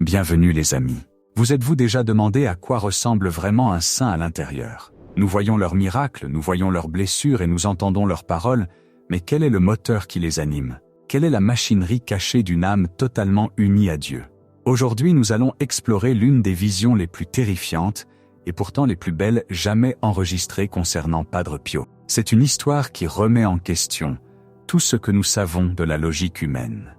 Bienvenue les amis. Vous êtes-vous déjà demandé à quoi ressemble vraiment un saint à l'intérieur? Nous voyons leurs miracles, nous voyons leurs blessures et nous entendons leurs paroles, mais quel est le moteur qui les anime? Quelle est la machinerie cachée d'une âme totalement unie à Dieu? Aujourd'hui nous allons explorer l'une des visions les plus terrifiantes et pourtant les plus belles jamais enregistrées concernant Padre Pio. C'est une histoire qui remet en question tout ce que nous savons de la logique humaine.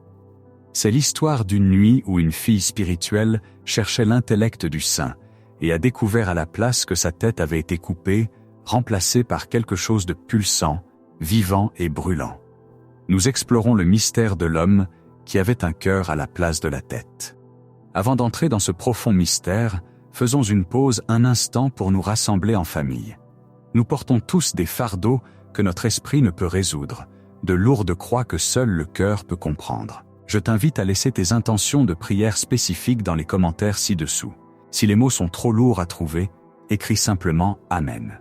C'est l'histoire d'une nuit où une fille spirituelle cherchait l'intellect du saint et a découvert à la place que sa tête avait été coupée, remplacée par quelque chose de pulsant, vivant et brûlant. Nous explorons le mystère de l'homme qui avait un cœur à la place de la tête. Avant d'entrer dans ce profond mystère, faisons une pause un instant pour nous rassembler en famille. Nous portons tous des fardeaux que notre esprit ne peut résoudre, de lourdes croix que seul le cœur peut comprendre. Je t'invite à laisser tes intentions de prière spécifiques dans les commentaires ci-dessous. Si les mots sont trop lourds à trouver, écris simplement « Amen ».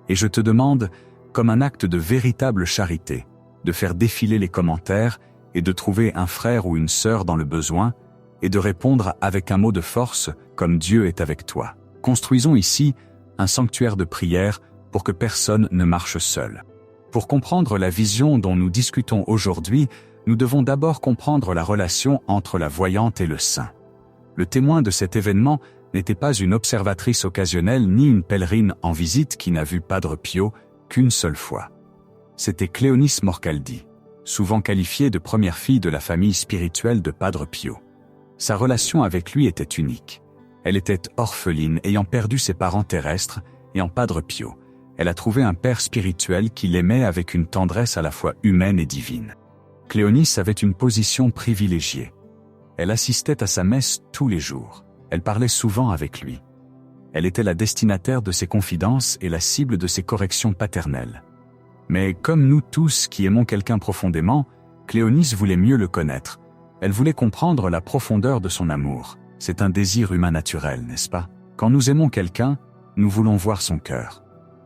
Et je te demande, comme un acte de véritable charité, de faire défiler les commentaires et de trouver un frère ou une sœur dans le besoin et de répondre avec un mot de force comme Dieu est avec toi. Construisons ici un sanctuaire de prière pour que personne ne marche seul. Pour comprendre la vision dont nous discutons aujourd'hui, nous devons d'abord comprendre la relation entre la voyante et le saint. Le témoin de cet événement n'était pas une observatrice occasionnelle ni une pèlerine en visite qui n'a vu Padre Pio qu'une seule fois. C'était Cléonice Morcaldi, souvent qualifiée de première fille de la famille spirituelle de Padre Pio. Sa relation avec lui était unique. Elle était orpheline ayant perdu ses parents terrestres et en Padre Pio, elle a trouvé un père spirituel qui l'aimait avec une tendresse à la fois humaine et divine. Cléonice avait une position privilégiée. Elle assistait à sa messe tous les jours. Elle parlait souvent avec lui. Elle était la destinataire de ses confidences et la cible de ses corrections paternelles. Mais comme nous tous qui aimons quelqu'un profondément, Cléonice voulait mieux le connaître. Elle voulait comprendre la profondeur de son amour. C'est un désir humain naturel, n'est-ce pas? Quand nous aimons quelqu'un, nous voulons voir son cœur.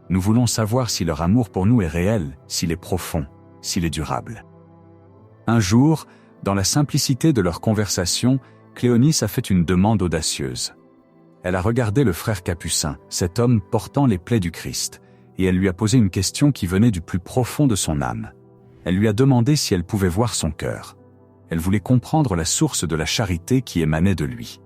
Nous voulons savoir si leur amour pour nous est réel, s'il est profond, s'il est durable. Un jour, dans la simplicité de leur conversation, Cléonice a fait une demande audacieuse. Elle a regardé le frère Capucin, cet homme portant les plaies du Christ, et elle lui a posé une question qui venait du plus profond de son âme. Elle lui a demandé si elle pouvait voir son cœur. Elle voulait comprendre la source de la charité qui émanait de lui.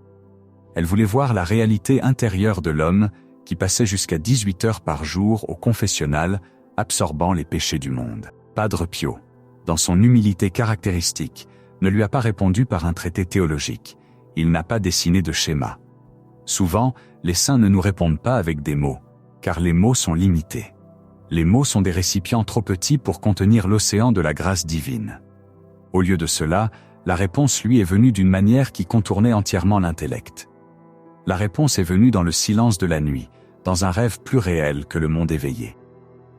Elle voulait voir la réalité intérieure de l'homme qui passait jusqu'à 18 heures par jour au confessionnal, absorbant les péchés du monde. Padre Pio, dans son humilité caractéristique, ne lui a pas répondu par un traité théologique. Il n'a pas dessiné de schéma. Souvent, les saints ne nous répondent pas avec des mots, car les mots sont limités. Les mots sont des récipients trop petits pour contenir l'océan de la grâce divine. Au lieu de cela, la réponse lui est venue d'une manière qui contournait entièrement l'intellect. La réponse est venue dans le silence de la nuit, dans un rêve plus réel que le monde éveillé.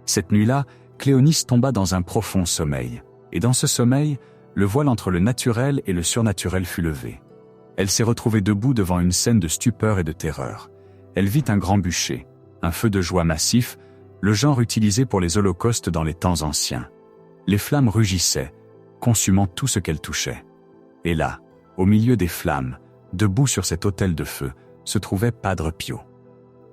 Cette nuit-là, Cléonice tomba dans un profond sommeil, et dans ce sommeil, le voile entre le naturel et le surnaturel fut levé. Elle s'est retrouvée debout devant une scène de stupeur et de terreur. Elle vit un grand bûcher, un feu de joie massif, le genre utilisé pour les holocaustes dans les temps anciens. Les flammes rugissaient, consumant tout ce qu'elle touchait. Et là, au milieu des flammes, debout sur cet autel de feu, se trouvait Padre Pio.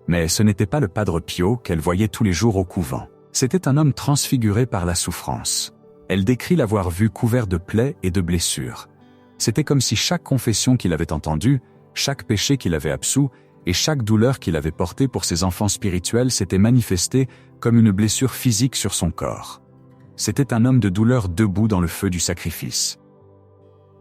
Mais ce n'était pas le Padre Pio qu'elle voyait tous les jours au couvent. C'était un homme transfiguré par la souffrance. Elle décrit l'avoir vu couvert de plaies et de blessures. C'était comme si chaque confession qu'il avait entendue, chaque péché qu'il avait absous et chaque douleur qu'il avait portée pour ses enfants spirituels s'était manifestée comme une blessure physique sur son corps. C'était un homme de douleur debout dans le feu du sacrifice.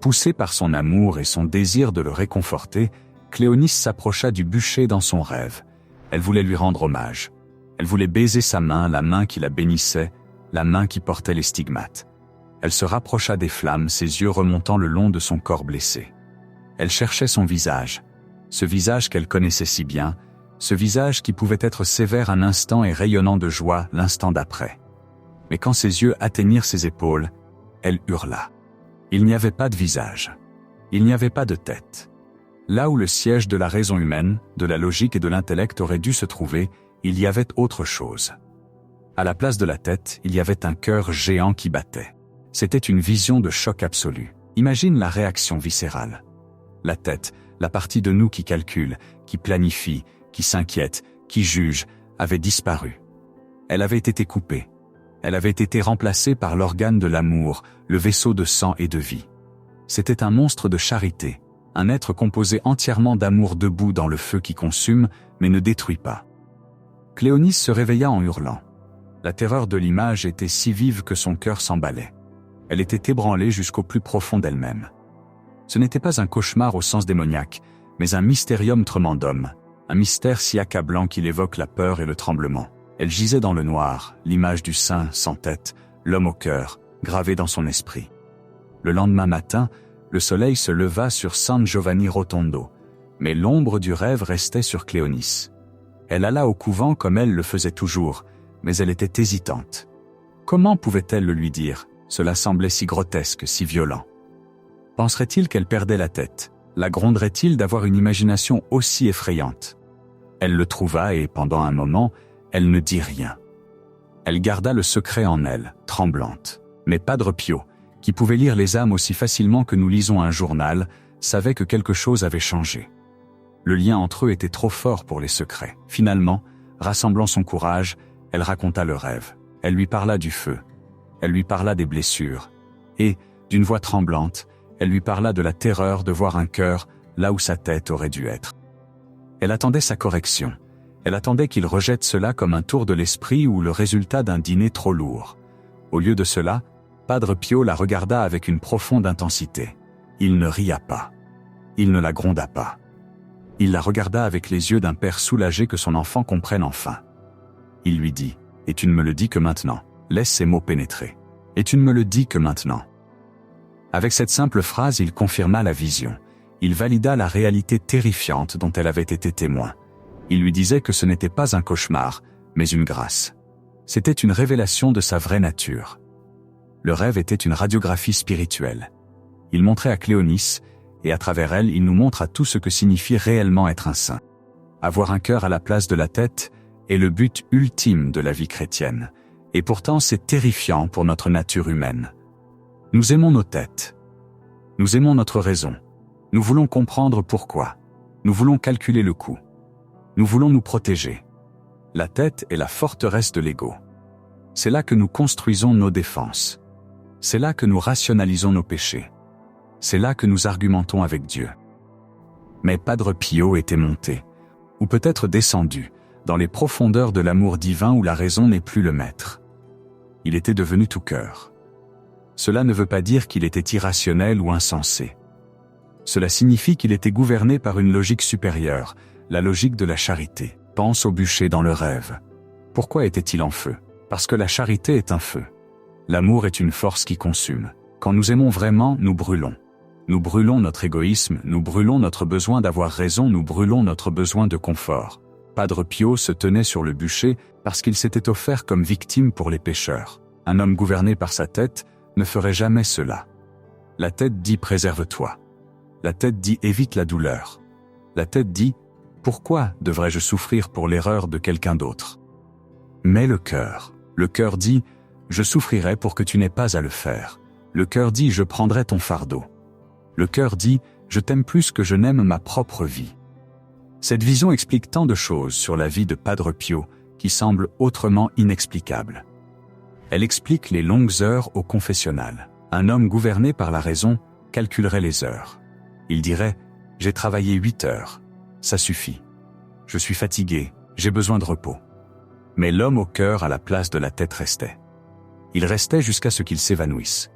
Poussée par son amour et son désir de le réconforter, Cléonice s'approcha du bûcher dans son rêve. Elle voulait lui rendre hommage. Elle voulait baiser sa main, la main qui la bénissait, la main qui portait les stigmates. Elle se rapprocha des flammes, ses yeux remontant le long de son corps blessé. Elle cherchait son visage, ce visage qu'elle connaissait si bien, ce visage qui pouvait être sévère un instant et rayonnant de joie l'instant d'après. Mais quand ses yeux atteignirent ses épaules, elle hurla. Il n'y avait pas de visage. Il n'y avait pas de tête. Là où le siège de la raison humaine, de la logique et de l'intellect aurait dû se trouver, il y avait autre chose. À la place de la tête, il y avait un cœur géant qui battait. C'était une vision de choc absolu. Imagine la réaction viscérale. La tête, la partie de nous qui calcule, qui planifie, qui s'inquiète, qui juge, avait disparu. Elle avait été coupée. Elle avait été remplacée par l'organe de l'amour, le vaisseau de sang et de vie. C'était un monstre de charité, un être composé entièrement d'amour debout dans le feu qui consume, mais ne détruit pas. Cléonice se réveilla en hurlant. La terreur de l'image était si vive que son cœur s'emballait. Elle était ébranlée jusqu'au plus profond d'elle-même. Ce n'était pas un cauchemar au sens démoniaque, mais un mystérium tremendum, un mystère si accablant qu'il évoque la peur et le tremblement. Elle gisait dans le noir, l'image du saint sans tête, l'homme au cœur, gravé dans son esprit. Le lendemain matin, le soleil se leva sur San Giovanni Rotondo, mais l'ombre du rêve restait sur Cléonice. Elle alla au couvent comme elle le faisait toujours, mais elle était hésitante. Comment pouvait-elle le lui dire? Cela semblait si grotesque, si violent. Penserait-il qu'elle perdait la tête? La gronderait-il d'avoir une imagination aussi effrayante? Elle le trouva et, pendant un moment, elle ne dit rien. Elle garda le secret en elle, tremblante. Mais Padre Pio, qui pouvait lire les âmes aussi facilement que nous lisons un journal, savait que quelque chose avait changé. Le lien entre eux était trop fort pour les secrets. Finalement, rassemblant son courage, elle raconta le rêve. Elle lui parla du feu. Elle lui parla des blessures. Et, d'une voix tremblante, elle lui parla de la terreur de voir un cœur là où sa tête aurait dû être. Elle attendait sa correction. Elle attendait qu'il rejette cela comme un tour de l'esprit ou le résultat d'un dîner trop lourd. Au lieu de cela, Padre Pio la regarda avec une profonde intensité. Il ne ria pas. Il ne la gronda pas. Il la regarda avec les yeux d'un père soulagé que son enfant comprenne enfin. Il lui dit « Et tu ne me le dis que maintenant. Laisse ces mots pénétrer. Et tu ne me le dis que maintenant. » Avec cette simple phrase, il confirma la vision. Il valida la réalité terrifiante dont elle avait été témoin. Il lui disait que ce n'était pas un cauchemar, mais une grâce. C'était une révélation de sa vraie nature. Le rêve était une radiographie spirituelle. Il montrait à Cléonice, et à travers elle, il nous montre à tout ce que signifie réellement être un saint. Avoir un cœur à la place de la tête est le but ultime de la vie chrétienne. Et pourtant, c'est terrifiant pour notre nature humaine. Nous aimons nos têtes. Nous aimons notre raison. Nous voulons comprendre pourquoi. Nous voulons calculer le coût. Nous voulons nous protéger. La tête est la forteresse de l'ego. C'est là que nous construisons nos défenses. C'est là que nous rationalisons nos péchés. C'est là que nous argumentons avec Dieu. Mais Padre Pio était monté, ou peut-être descendu, dans les profondeurs de l'amour divin où la raison n'est plus le maître. Il était devenu tout cœur. Cela ne veut pas dire qu'il était irrationnel ou insensé. Cela signifie qu'il était gouverné par une logique supérieure, la logique de la charité. Pense au bûcher dans le rêve. Pourquoi était-il en feu? Parce que la charité est un feu. L'amour est une force qui consume. Quand nous aimons vraiment, nous brûlons. Nous brûlons notre égoïsme, nous brûlons notre besoin d'avoir raison, nous brûlons notre besoin de confort. Padre Pio se tenait sur le bûcher parce qu'il s'était offert comme victime pour les pécheurs. Un homme gouverné par sa tête ne ferait jamais cela. La tête dit « préserve-toi ». La tête dit « évite la douleur ». La tête dit « pourquoi devrais-je souffrir pour l'erreur de quelqu'un d'autre ?» Mais le cœur dit « je souffrirai pour que tu n'aies pas à le faire ». Le cœur dit « je prendrai ton fardeau ». Le cœur dit « je t'aime plus que je n'aime ma propre vie ». Cette vision explique tant de choses sur la vie de Padre Pio qui semblent autrement inexplicables. Elle explique les longues heures au confessionnal. Un homme gouverné par la raison calculerait les heures. Il dirait « j'ai travaillé 8 heures, ça suffit. Je suis fatigué, j'ai besoin de repos ». Mais l'homme au cœur à la place de la tête restait. Il restait jusqu'à ce qu'il s'évanouisse.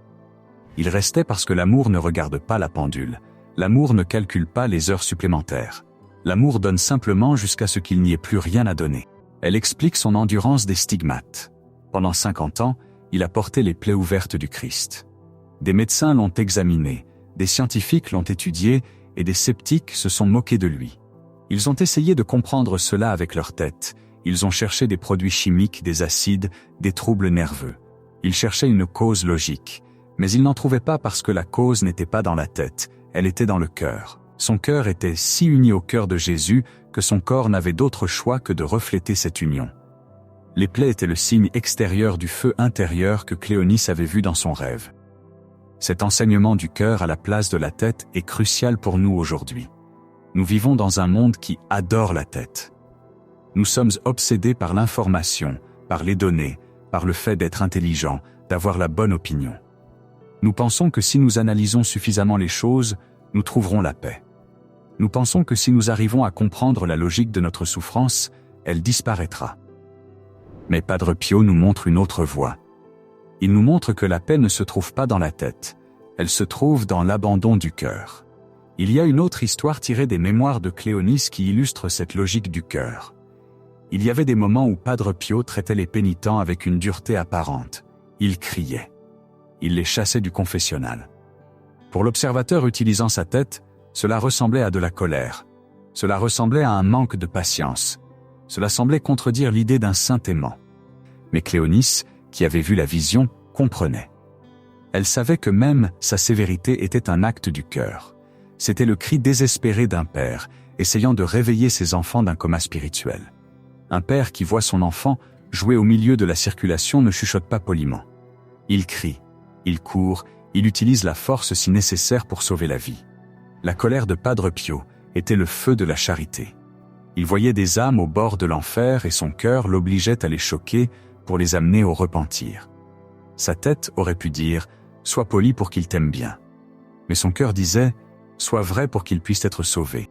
Il restait parce que l'amour ne regarde pas la pendule. L'amour ne calcule pas les heures supplémentaires. L'amour donne simplement jusqu'à ce qu'il n'y ait plus rien à donner. Elle explique son endurance des stigmates. Pendant 50 ans, il a porté les plaies ouvertes du Christ. Des médecins l'ont examiné, des scientifiques l'ont étudié et des sceptiques se sont moqués de lui. Ils ont essayé de comprendre cela avec leur tête. Ils ont cherché des produits chimiques, des acides, des troubles nerveux. Ils cherchaient une cause logique. Mais ils n'en trouvaient pas parce que la cause n'était pas dans la tête, elle était dans le cœur. Son cœur était si uni au cœur de Jésus que son corps n'avait d'autre choix que de refléter cette union. Les plaies étaient le signe extérieur du feu intérieur que Cléonice avait vu dans son rêve. Cet enseignement du cœur à la place de la tête est crucial pour nous aujourd'hui. Nous vivons dans un monde qui adore la tête. Nous sommes obsédés par l'information, par les données, par le fait d'être intelligent, d'avoir la bonne opinion. Nous pensons que si nous analysons suffisamment les choses, nous trouverons la paix. Nous pensons que si nous arrivons à comprendre la logique de notre souffrance, elle disparaîtra. Mais Padre Pio nous montre une autre voie. Il nous montre que la paix ne se trouve pas dans la tête, elle se trouve dans l'abandon du cœur. Il y a une autre histoire tirée des mémoires de Cléonis qui illustre cette logique du cœur. Il y avait des moments où Padre Pio traitait les pénitents avec une dureté apparente. Il criait. Il les chassait du confessionnal. Pour l'observateur utilisant sa tête, cela ressemblait à de la colère. Cela ressemblait à un manque de patience. Cela semblait contredire l'idée d'un saint aimant. Mais Cléonis, qui avait vu la vision, comprenait. Elle savait que même sa sévérité était un acte du cœur. C'était le cri désespéré d'un père, essayant de réveiller ses enfants d'un coma spirituel. Un père qui voit son enfant jouer au milieu de la circulation ne chuchote pas poliment. Il crie, il court, il utilise la force si nécessaire pour sauver la vie. La colère de Padre Pio était le feu de la charité. Il voyait des âmes au bord de l'enfer et son cœur l'obligeait à les choquer pour les amener au repentir. Sa tête aurait pu dire « Sois poli pour qu'il t'aime bien ». Mais son cœur disait « Sois vrai pour qu'il puisse être sauvé ».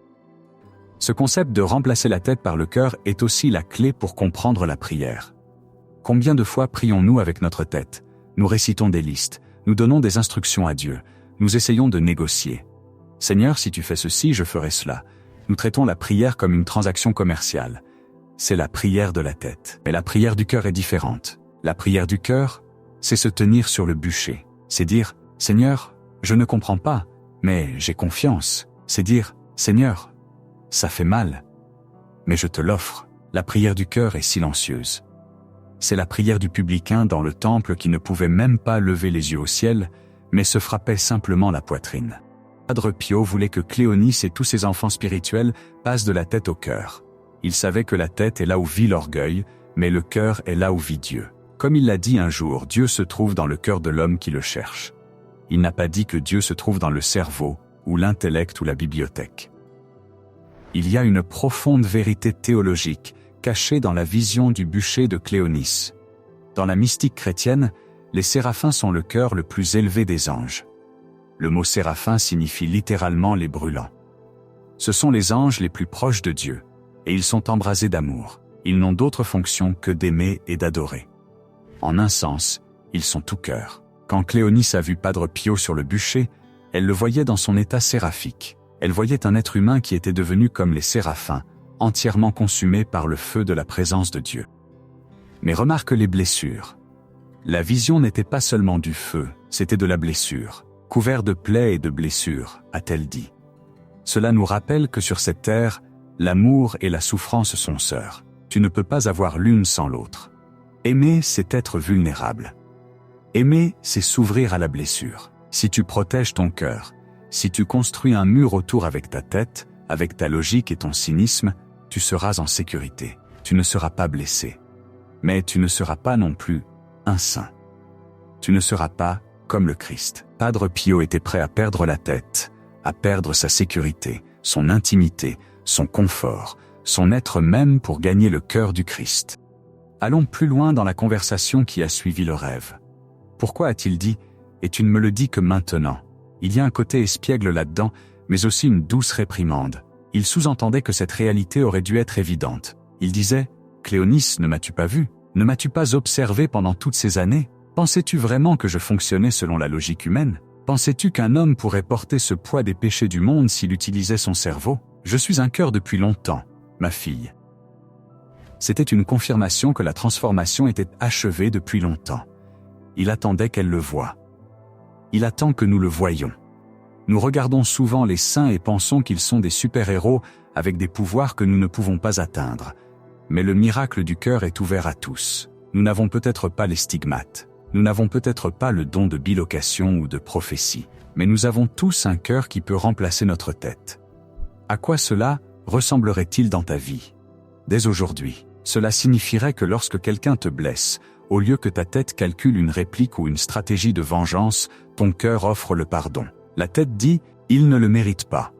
Ce concept de remplacer la tête par le cœur est aussi la clé pour comprendre la prière. Combien de fois prions-nous avec notre tête? Nous récitons des listes, nous donnons des instructions à Dieu, nous essayons de négocier. Seigneur, si tu fais ceci, je ferai cela. Nous traitons la prière comme une transaction commerciale. C'est la prière de la tête. Mais la prière du cœur est différente. La prière du cœur, c'est se tenir sur le bûcher. C'est dire, Seigneur, je ne comprends pas, mais j'ai confiance. C'est dire, Seigneur, ça fait mal, mais je te l'offre. La prière du cœur est silencieuse. C'est la prière du publicain dans le temple qui ne pouvait même pas lever les yeux au ciel, mais se frappait simplement la poitrine. Padre Pio voulait que Cléonis et tous ses enfants spirituels passent de la tête au cœur. Il savait que la tête est là où vit l'orgueil, mais le cœur est là où vit Dieu. Comme il l'a dit un jour, Dieu se trouve dans le cœur de l'homme qui le cherche. Il n'a pas dit que Dieu se trouve dans le cerveau, ou l'intellect ou la bibliothèque. Il y a une profonde vérité théologique, cachée dans la vision du bûcher de Cléonis. Dans la mystique chrétienne, les séraphins sont le cœur le plus élevé des anges. Le mot séraphin signifie littéralement les brûlants. Ce sont les anges les plus proches de Dieu, et ils sont embrasés d'amour. Ils n'ont d'autre fonction que d'aimer et d'adorer. En un sens, ils sont tout cœur. Quand Cléonis a vu Padre Pio sur le bûcher, elle le voyait dans son état séraphique. Elle voyait un être humain qui était devenu comme les séraphins, entièrement consumé par le feu de la présence de Dieu. Mais remarque les blessures. La vision n'était pas seulement du feu, c'était de la blessure. Couvert de plaies et de blessures, a-t-elle dit. Cela nous rappelle que sur cette terre, l'amour et la souffrance sont sœurs. Tu ne peux pas avoir l'une sans l'autre. Aimer, c'est être vulnérable. Aimer, c'est s'ouvrir à la blessure. Si tu protèges ton cœur, si tu construis un mur autour avec ta tête, avec ta logique et ton cynisme, tu seras en sécurité. Tu ne seras pas blessé. Mais tu ne seras pas non plus un saint. Tu ne seras pas comme le Christ. Padre Pio était prêt à perdre la tête, à perdre sa sécurité, son intimité, son confort, son être même pour gagner le cœur du Christ. Allons plus loin dans la conversation qui a suivi le rêve. Pourquoi a-t-il dit « Et tu ne me le dis que maintenant » Il y a un côté espiègle là-dedans, mais aussi une douce réprimande. Il sous-entendait que cette réalité aurait dû être évidente. Il disait « Cléonis, ne m'as-tu pas vu? Ne m'as-tu pas observé pendant toutes ces années? Pensais-tu vraiment que je fonctionnais selon la logique humaine? Pensais-tu qu'un homme pourrait porter ce poids des péchés du monde s'il utilisait son cerveau? Je suis un cœur depuis longtemps, ma fille. » C'était une confirmation que la transformation était achevée depuis longtemps. Il attendait qu'elle le voie. Il attend que nous le voyions. Nous regardons souvent les saints et pensons qu'ils sont des super-héros avec des pouvoirs que nous ne pouvons pas atteindre. Mais le miracle du cœur est ouvert à tous. Nous n'avons peut-être pas les stigmates. Nous n'avons peut-être pas le don de bilocation ou de prophétie. Mais nous avons tous un cœur qui peut remplacer notre tête. À quoi cela ressemblerait-il dans ta vie? Dès aujourd'hui. Cela signifierait que lorsque quelqu'un te blesse, au lieu que ta tête calcule une réplique ou une stratégie de vengeance, ton cœur offre le pardon. La tête dit « ils ne le méritent pas ».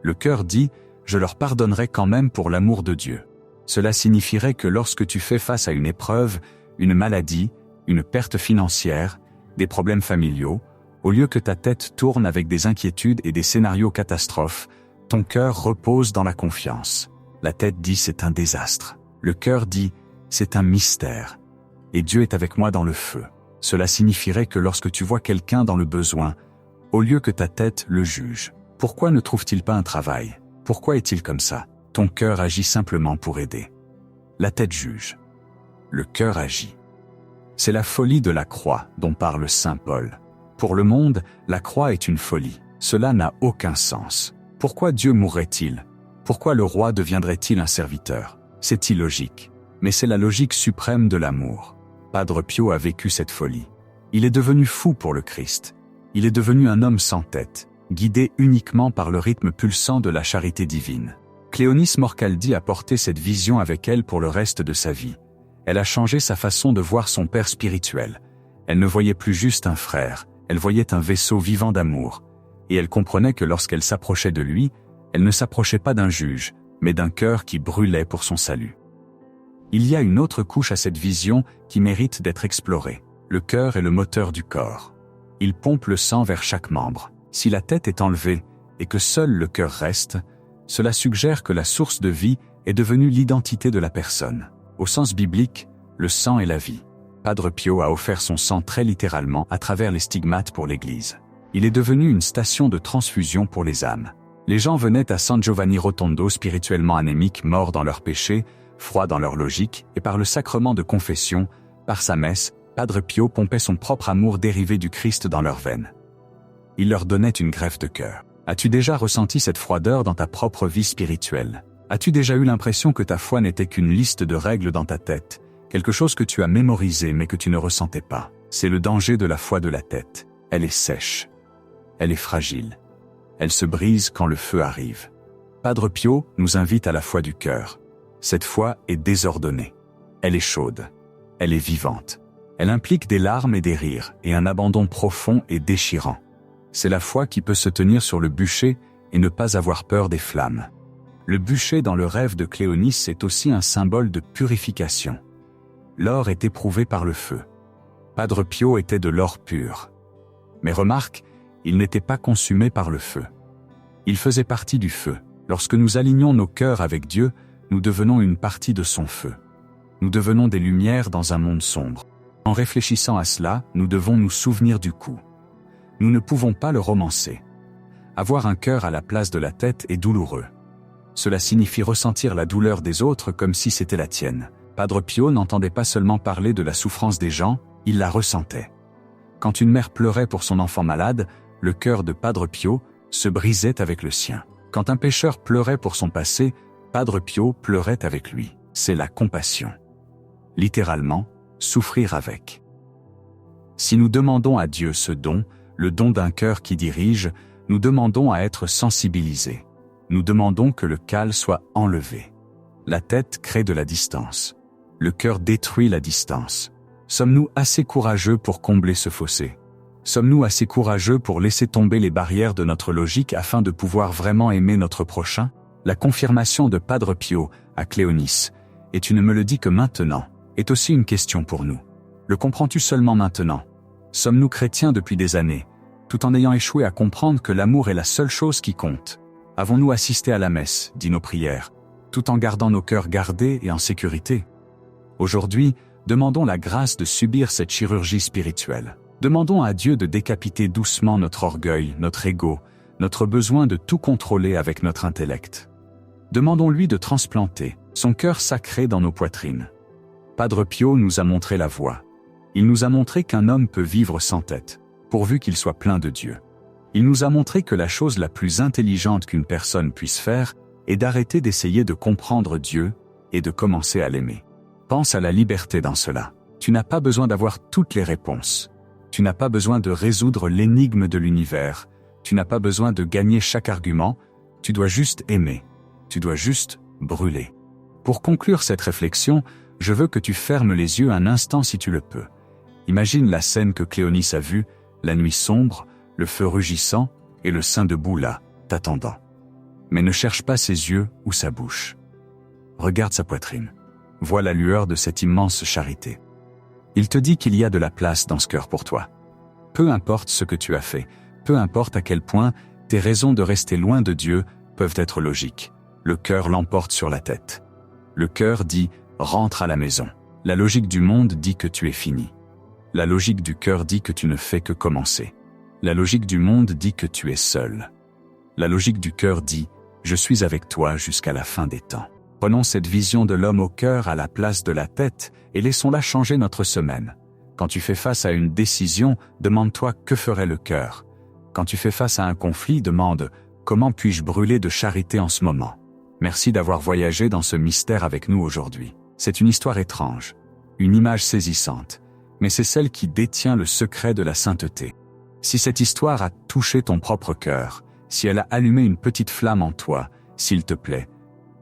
Le cœur dit « je leur pardonnerai quand même pour l'amour de Dieu ». Cela signifierait que lorsque tu fais face à une épreuve, une maladie, une perte financière, des problèmes familiaux, au lieu que ta tête tourne avec des inquiétudes et des scénarios catastrophes, ton cœur repose dans la confiance. La tête dit c'est un désastre. Le cœur dit c'est un mystère. Et Dieu est avec moi dans le feu. Cela signifierait que lorsque tu vois quelqu'un dans le besoin, au lieu que ta tête le juge, pourquoi ne trouve-t-il pas un travail? Pourquoi est-il comme ça? Ton cœur agit simplement pour aider. La tête juge. Le cœur agit. C'est la folie de la croix dont parle saint Paul. Pour le monde, la croix est une folie. Cela n'a aucun sens. Pourquoi Dieu mourrait-il? Pourquoi le roi deviendrait-il un serviteur? C'est illogique. Mais c'est la logique suprême de l'amour. Padre Pio a vécu cette folie. Il est devenu fou pour le Christ. Il est devenu un homme sans tête, guidé uniquement par le rythme pulsant de la charité divine. Cléonice Morcaldi a porté cette vision avec elle pour le reste de sa vie. Elle a changé sa façon de voir son père spirituel. Elle ne voyait plus juste un frère, elle voyait un vaisseau vivant d'amour. Et elle comprenait que lorsqu'elle s'approchait de lui, elle ne s'approchait pas d'un juge, mais d'un cœur qui brûlait pour son salut. Il y a une autre couche à cette vision qui mérite d'être explorée. Le cœur est le moteur du corps. Il pompe le sang vers chaque membre. Si la tête est enlevée et que seul le cœur reste, cela suggère que la source de vie est devenue l'identité de la personne. Au sens biblique, le sang est la vie. Padre Pio a offert son sang très littéralement à travers les stigmates pour l'Église. Il est devenu une station de transfusion pour les âmes. Les gens venaient à San Giovanni Rotondo spirituellement anémiques, morts dans leurs péchés, froids dans leur logique, et par le sacrement de confession, par sa messe, Padre Pio pompait son propre amour dérivé du Christ dans leurs veines. Il leur donnait une greffe de cœur. As-tu déjà ressenti cette froideur dans ta propre vie spirituelle? As-tu déjà eu l'impression que ta foi n'était qu'une liste de règles dans ta tête, quelque chose que tu as mémorisé mais que tu ne ressentais pas? C'est le danger de la foi de la tête. Elle est sèche. Elle est fragile. Elle se brise quand le feu arrive. Padre Pio nous invite à la foi du cœur. Cette foi est désordonnée. Elle est chaude. Elle est vivante. Elle implique des larmes et des rires, et un abandon profond et déchirant. C'est la foi qui peut se tenir sur le bûcher et ne pas avoir peur des flammes. Le bûcher dans le rêve de Cléonice est aussi un symbole de purification. L'or est éprouvé par le feu. Padre Pio était de l'or pur. Mais remarque, il n'était pas consumé par le feu. Il faisait partie du feu. Lorsque nous alignons nos cœurs avec Dieu, nous devenons une partie de son feu. Nous devenons des lumières dans un monde sombre. En réfléchissant à cela, nous devons nous souvenir du coup. Nous ne pouvons pas le romancer. Avoir un cœur à la place de la tête est douloureux. Cela signifie ressentir la douleur des autres comme si c'était la tienne. Padre Pio n'entendait pas seulement parler de la souffrance des gens, il la ressentait. Quand une mère pleurait pour son enfant malade, le cœur de Padre Pio se brisait avec le sien. Quand un pécheur pleurait pour son passé, Padre Pio pleurait avec lui. C'est la compassion. Littéralement, souffrir avec. Si nous demandons à Dieu ce don, le don d'un cœur qui dirige, nous demandons à être sensibilisés. Nous demandons que le cal soit enlevé. La tête crée de la distance. Le cœur détruit la distance. Sommes-nous assez courageux pour combler ce fossé? Sommes-nous assez courageux pour laisser tomber les barrières de notre logique afin de pouvoir vraiment aimer notre prochain? La confirmation de Padre Pio à Cléonice, et tu ne me le dis que maintenant, est aussi une question pour nous. Le comprends-tu seulement maintenant? Sommes-nous chrétiens depuis des années, tout en ayant échoué à comprendre que l'amour est la seule chose qui compte? Avons-nous assisté à la messe, dit nos prières, tout en gardant nos cœurs gardés et en sécurité? Aujourd'hui, demandons la grâce de subir cette chirurgie spirituelle. Demandons à Dieu de décapiter doucement notre orgueil, notre ego, notre besoin de tout contrôler avec notre intellect. Demandons-lui de transplanter son cœur sacré dans nos poitrines. Padre Pio nous a montré la voie. Il nous a montré qu'un homme peut vivre sans tête, pourvu qu'il soit plein de Dieu. Il nous a montré que la chose la plus intelligente qu'une personne puisse faire est d'arrêter d'essayer de comprendre Dieu et de commencer à l'aimer. Pense à la liberté dans cela. Tu n'as pas besoin d'avoir toutes les réponses. Tu n'as pas besoin de résoudre l'énigme de l'univers. Tu n'as pas besoin de gagner chaque argument. Tu dois juste aimer. Tu dois juste brûler. Pour conclure cette réflexion, je veux que tu fermes les yeux un instant si tu le peux. Imagine la scène que Cléonice a vue, la nuit sombre, le feu rugissant et le saint debout là, t'attendant. Mais ne cherche pas ses yeux ou sa bouche. Regarde sa poitrine. Vois la lueur de cette immense charité. Il te dit qu'il y a de la place dans ce cœur pour toi. Peu importe ce que tu as fait, peu importe à quel point tes raisons de rester loin de Dieu peuvent être logiques. Le cœur l'emporte sur la tête. Le cœur dit « rentre à la maison ». La logique du monde dit que tu es fini. La logique du cœur dit que tu ne fais que commencer. La logique du monde dit que tu es seul. La logique du cœur dit « je suis avec toi jusqu'à la fin des temps ». Prenons cette vision de l'homme au cœur à la place de la tête et laissons-la changer notre semaine. Quand tu fais face à une décision, demande-toi que ferait le cœur. Quand tu fais face à un conflit, demande « comment puis-je brûler de charité en ce moment ?» Merci d'avoir voyagé dans ce mystère avec nous aujourd'hui. C'est une histoire étrange, une image saisissante, mais c'est celle qui détient le secret de la sainteté. Si cette histoire a touché ton propre cœur, si elle a allumé une petite flamme en toi, s'il te plaît,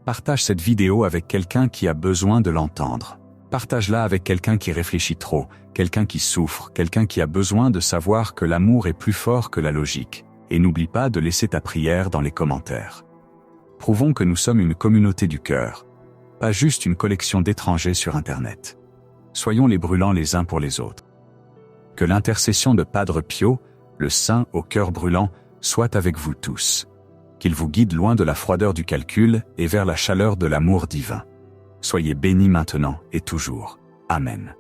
partage cette vidéo avec quelqu'un qui a besoin de l'entendre. Partage-la avec quelqu'un qui réfléchit trop, quelqu'un qui souffre, quelqu'un qui a besoin de savoir que l'amour est plus fort que la logique. Et n'oublie pas de laisser ta prière dans les commentaires. Prouvons que nous sommes une communauté du cœur, pas juste une collection d'étrangers sur Internet. Soyons les brûlants les uns pour les autres. Que l'intercession de Padre Pio, le saint au cœur brûlant, soit avec vous tous. Qu'il vous guide loin de la froideur du calcul et vers la chaleur de l'amour divin. Soyez bénis maintenant et toujours. Amen.